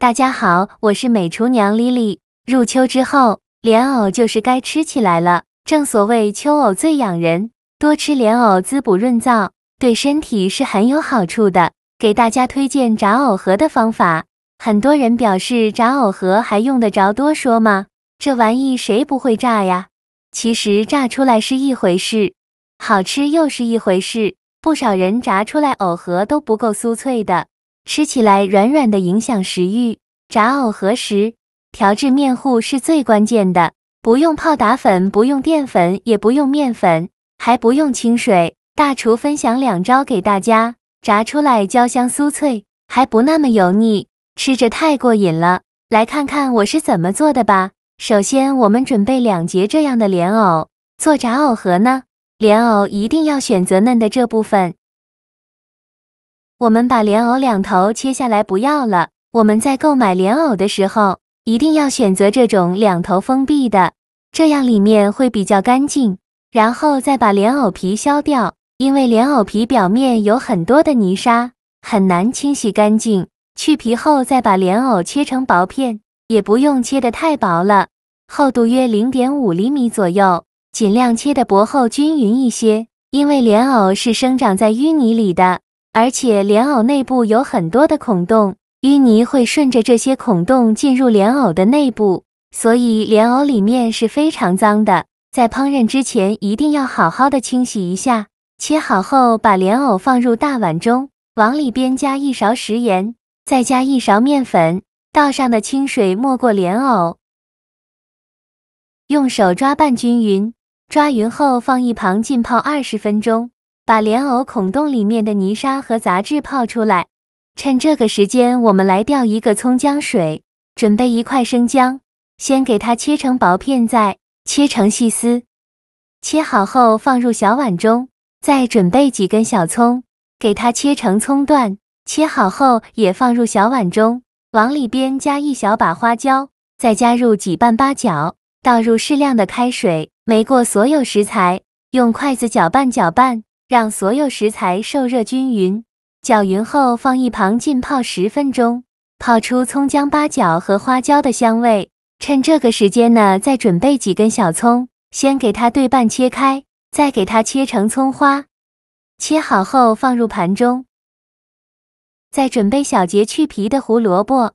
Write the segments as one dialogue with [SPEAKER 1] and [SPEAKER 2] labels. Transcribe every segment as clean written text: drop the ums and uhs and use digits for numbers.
[SPEAKER 1] 大家好，我是美厨娘 Lily。入秋之后，莲藕就是该吃起来了。正所谓秋藕最养人，多吃莲藕滋补润燥，对身体是很有好处的。给大家推荐炸藕盒的方法。很多人表示炸藕盒还用得着多说吗？这玩意谁不会炸呀？其实炸出来是一回事，好吃又是一回事。不少人炸出来藕盒都不够酥脆的，吃起来软软的，影响食欲。炸藕盒时，调制面糊是最关键的，不用泡打粉，不用淀粉，也不用面粉，还不用清水。大厨分享2招给大家，炸出来焦香酥脆，还不那么油腻，吃着太过瘾了。来看看我是怎么做的吧。首先，我们准备2节这样的莲藕。做炸藕盒呢，莲藕一定要选择嫩的这部分。我们把莲藕2头切下来不要了。我们在购买莲藕的时候，一定要选择这种2头封闭的，这样里面会比较干净。然后再把莲藕皮削掉，因为莲藕皮表面有很多的泥沙，很难清洗干净。去皮后再把莲藕切成薄片，也不用切得太薄了，厚度约 0.5厘米左右，尽量切得薄厚均匀一些，因为莲藕是生长在淤泥里的，而且莲藕内部有很多的孔洞。淤泥会顺着这些孔洞进入莲藕的内部，所以莲藕里面是非常脏的。在烹饪之前一定要好好的清洗一下。切好后，把莲藕放入大碗中，往里边加1勺食盐，再加1勺面粉，倒上的清水没过莲藕，用手抓拌均匀。抓匀后放一旁浸泡20分钟，把莲藕孔洞里面的泥沙和杂质泡出来。趁这个时间，我们来调一个葱姜水，准备1块生姜，先给它切成薄片，再切成细丝。切好后放入小碗中，再准备几根小葱，给它切成葱段。切好后也放入小碗中，往里边加1小把花椒，再加入几瓣八角，倒入适量的开水，没过所有食材，用筷子搅拌搅拌，让所有食材受热均匀。搅匀后放一旁浸泡10分钟，泡出葱姜八角和花椒的香味。趁这个时间呢，再准备几根小葱，先给它对半切开，再给它切成葱花。切好后放入盘中。再准备小节去皮的胡萝卜，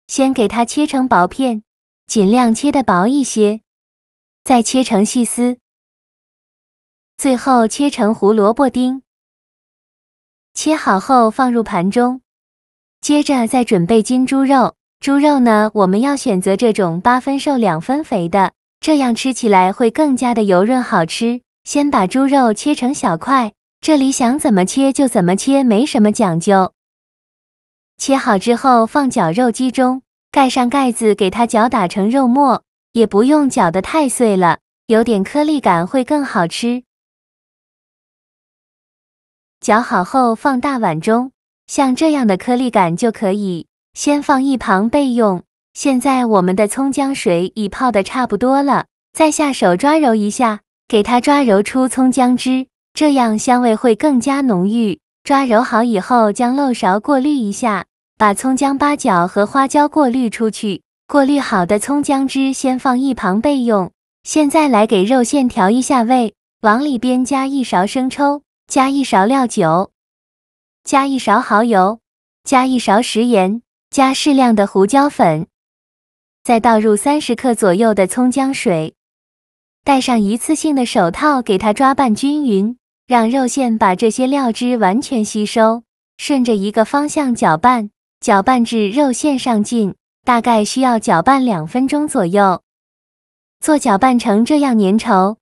[SPEAKER 1] 先给它切成薄片，尽量切得薄一些，再切成细丝，最后切成胡萝卜丁。切好后放入盘中，接着再准备金猪肉。猪肉呢，我们要选择这种8分瘦2分肥的，这样吃起来会更加的油润好吃。先把猪肉切成小块，这里想怎么切就怎么切，没什么讲究。切好之后放绞肉机中，盖上盖子给它搅打成肉末，也不用搅得太碎了，有点颗粒感会更好吃。搅好后放大碗中，像这样的颗粒感就可以，先放一旁备用。现在我们的葱姜水已泡得差不多了，再下手抓揉一下，给它抓揉出葱姜汁，这样香味会更加浓郁。抓揉好以后，将漏勺过滤一下，把葱姜八角和花椒过滤出去。过滤好的葱姜汁先放一旁备用。现在来给肉馅调一下味，往里边加1勺生抽，加1勺料酒，加1勺蚝油，加1勺食盐，加适量的胡椒粉，再倒入30克左右的葱姜水，戴上一次性的手套给它抓拌均匀，让肉馅把这些料汁完全吸收，顺着一个方向搅拌，搅拌至肉馅上劲，大概需要搅拌2分钟左右。做搅拌成这样粘稠、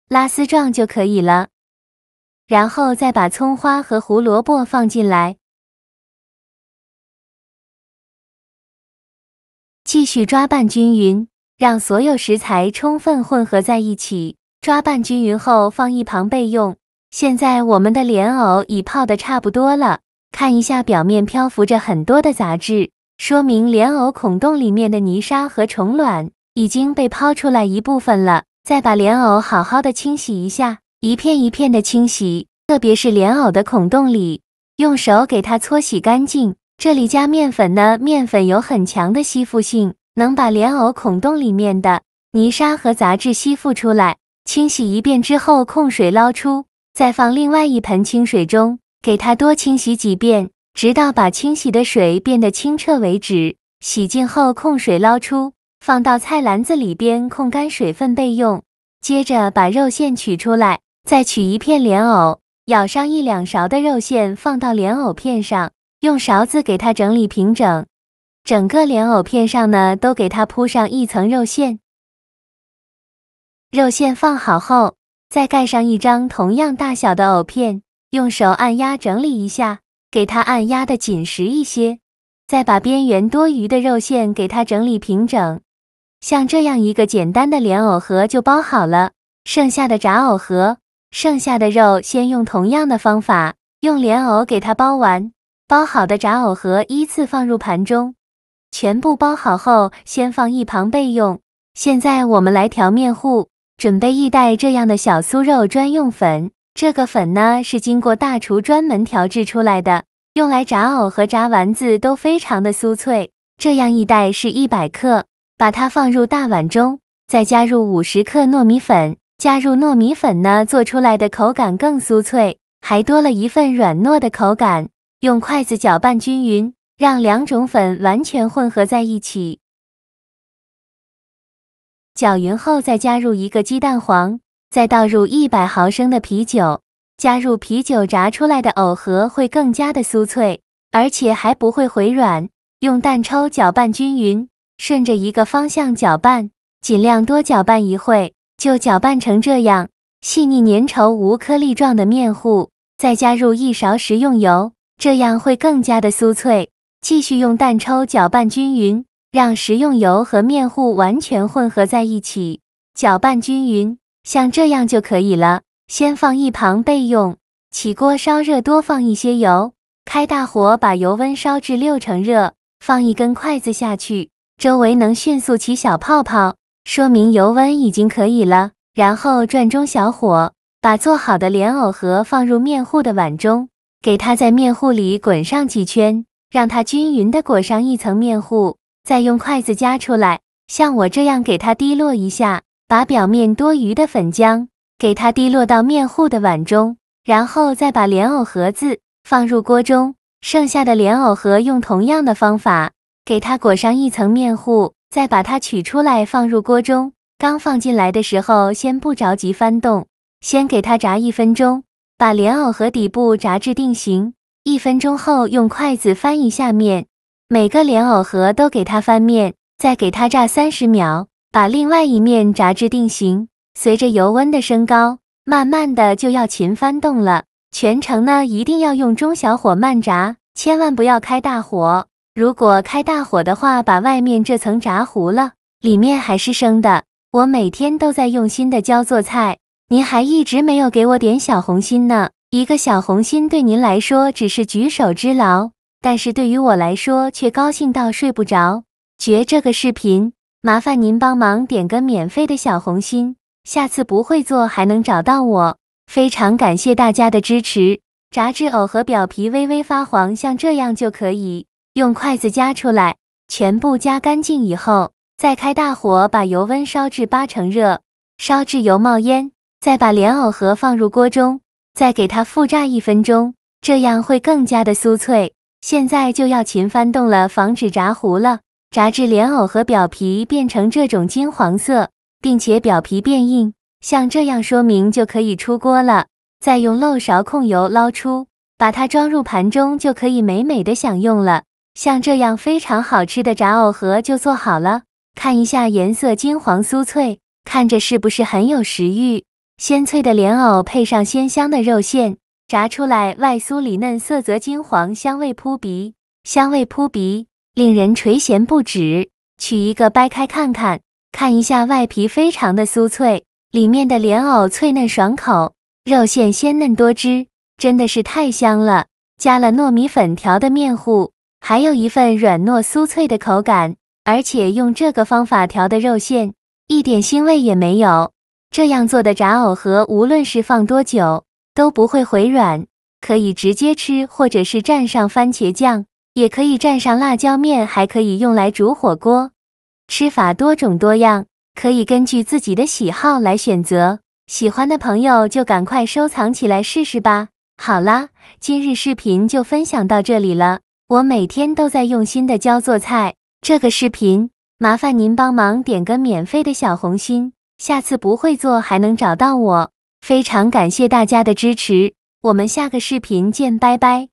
[SPEAKER 1] 拉丝状就可以了。然后再把葱花和胡萝卜放进来，继续抓拌均匀，让所有食材充分混合在一起。抓拌均匀后放一旁备用。现在我们的莲藕已泡得差不多了，看一下表面漂浮着很多的杂质，说明莲藕孔洞里面的泥沙和虫卵已经被抛出来一部分了。再把莲藕好好的清洗一下，一片一片的清洗，特别是莲藕的孔洞里，用手给它搓洗干净，这里加面粉呢，面粉有很强的吸附性，能把莲藕孔洞里面的泥沙和杂质吸附出来。清洗一遍之后，控水捞出，再放另外一盆清水中，给它多清洗几遍，直到把清洗的水变得清澈为止。洗净后控水捞出，放到菜篮子里边控干水分备用。接着把肉馅取出来，再取一片莲藕，舀上1-2勺的肉馅放到莲藕片上，用勺子给它整理平整。整个莲藕片上呢，都给它铺上一层肉馅。肉馅放好后，再盖上一张同样大小的藕片，用手按压整理一下，给它按压的紧实一些。再把边缘多余的肉馅给它整理平整。像这样一个简单的莲藕盒就包好了。剩下的炸藕盒，剩下的肉先用同样的方法，用莲藕给它包完。包好的炸藕盒依次放入盘中。全部包好后，先放一旁备用。现在我们来调面糊。准备1袋这样的小酥肉专用粉，这个粉呢是经过大厨专门调制出来的，用来炸藕和炸丸子都非常的酥脆。这样1袋是100克，把它放入大碗中，再加入50克糯米粉。加入糯米粉呢，做出来的口感更酥脆，还多了一份软糯的口感。用筷子搅拌均匀，让2种粉完全混合在一起。搅匀后再加入1个鸡蛋黄，再倒入100毫升的啤酒。加入啤酒炸出来的藕盒会更加的酥脆，而且还不会回软。用蛋抽搅拌均匀，顺着一个方向搅拌，尽量多搅拌一会，就搅拌成这样细腻粘稠无颗粒状的面糊。再加入1勺食用油，这样会更加的酥脆。继续用蛋抽搅拌均匀，让食用油和面糊完全混合在一起，搅拌均匀，像这样就可以了。先放一旁备用。起锅烧热，多放一些油，开大火把油温烧至60%热，放一根筷子下去，周围能迅速起小泡泡，说明油温已经可以了。然后转中小火，把做好的莲藕盒放入面糊的碗中，给它在面糊里滚上几圈，让它均匀地裹上一层面糊。再用筷子夹出来，像我这样给它滴落一下，把表面多余的粉浆给它滴落到面糊的碗中，然后再把莲藕盒子放入锅中，剩下的莲藕盒用同样的方法给它裹上一层面糊，再把它取出来放入锅中。刚放进来的时候先不着急翻动，先给它炸1分钟，把莲藕盒底部炸至定型。1分钟后用筷子翻一下面，每个莲藕盒都给它翻面，再给它炸30秒，把另外一面炸至定型。随着油温的升高，慢慢的就要勤翻动了。全程呢一定要用中小火慢炸，千万不要开大火。如果开大火的话，把外面这层炸糊了，里面还是生的。我每天都在用心的教做菜，您还一直没有给我点小红心呢。一个小红心对您来说只是举手之劳，但是对于我来说却高兴到睡不着。觉这个视频，麻烦您帮忙点个免费的小红心，下次不会做还能找到我。非常感谢大家的支持。炸至藕和表皮微微发黄，像这样就可以。用筷子夹出来，全部夹干净以后，再开大火把油温烧至80%热，烧至油冒烟，再把莲藕盒放入锅中，再给它复炸1分钟，这样会更加的酥脆。现在就要勤翻动了，防止炸糊了。炸至莲藕和表皮变成这种金黄色，并且表皮变硬，像这样说明就可以出锅了。再用漏勺控油捞出，把它装入盘中，就可以美美的享用了。像这样非常好吃的炸藕盒就做好了。看一下颜色金黄酥脆，看着是不是很有食欲？鲜脆的莲藕配上鲜香的肉馅，炸出来外酥里嫩，色泽金黄，香味扑鼻，令人垂涎不止。取一个掰开看看，看一下外皮非常的酥脆，里面的莲藕脆嫩爽口，肉馅鲜嫩多汁，真的是太香了。加了糯米粉调的面糊，还有一份软糯酥脆的口感。而且用这个方法调的肉馅，一点腥味也没有。这样做的炸藕盒，无论是放多久，都不会回软，可以直接吃，或者是蘸上番茄酱，也可以蘸上辣椒面，还可以用来煮火锅。吃法多种多样，可以根据自己的喜好来选择。喜欢的朋友就赶快收藏起来试试吧。好啦，今日视频就分享到这里了。我每天都在用心的教做菜，这个视频麻烦您帮忙点个免费的小红心，下次不会做还能找到我。非常感谢大家的支持，我们下个视频见，拜拜。